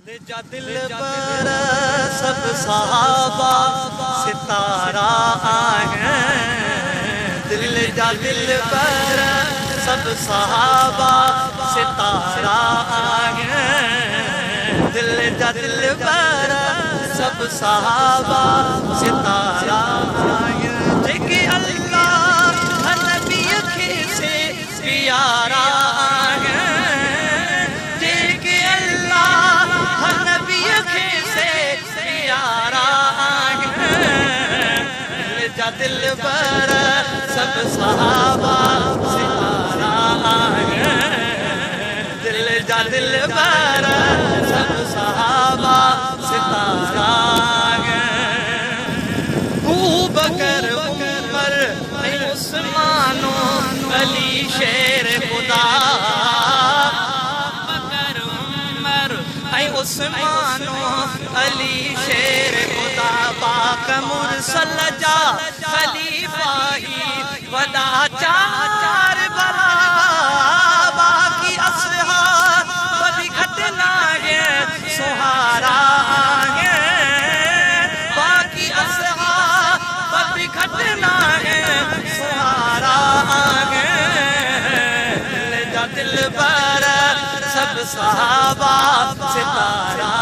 जा दिल पर सब सहाबा सितारा आए, दिल जा दिल पर सब सहाबा सितारा आए, दिल जा दिल पर सब सहाबा सितारा आए। जेके अल्लाह नबी के से प्यारा आए, जेके अल्लाह नबी के से प्यारा आए, दिल जा दिल पर सब सहाबा सितारा आए, दिल जा दिल पर सब सहाबा सितारा आए। अबू बकर उमर उस्मानो अली शेर खुदा, बकर उमर उस्मानो अली शेर खुदा, पाक मुरसल जा खलीफा ही वदा चार बला, बाकी असहाब बड़ी घटना है सुहारा आगे, बाकी असहाब बड़ी घटना है सुहारा आगे, दिल जा दिल पर सब सहाबा सितारा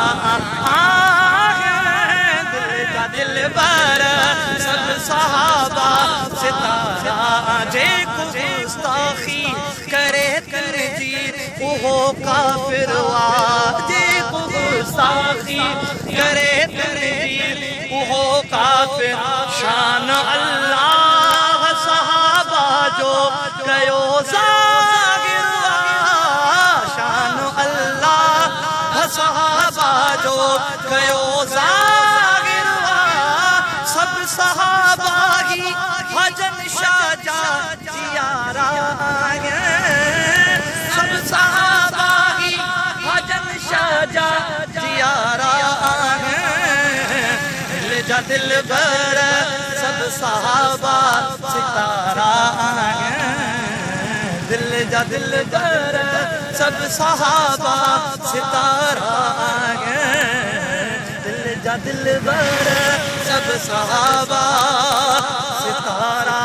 आगे, दिल जा दिल पर सब सहाबा सितारा। जे गुस्ताखी करे तनजीर वो काफिर वा, जे गुस्ताखी करे तनजीर वो काफिर। शान अल्लाह सहाबा जो कयो जागिर वा, शान अल्लाह सहाबा जो कयो जागिर वा, सब सहाबा ही भजन शाजा जियारा आए, सब सहाबा ही भजन शाजा जियारा आए, दिल जा दिल पर सब सहाबा सितारा आए, दिल जा दिल पर सब सहाबा सितारा आए, दिल जा दिल पर सब सहाबा सितारा।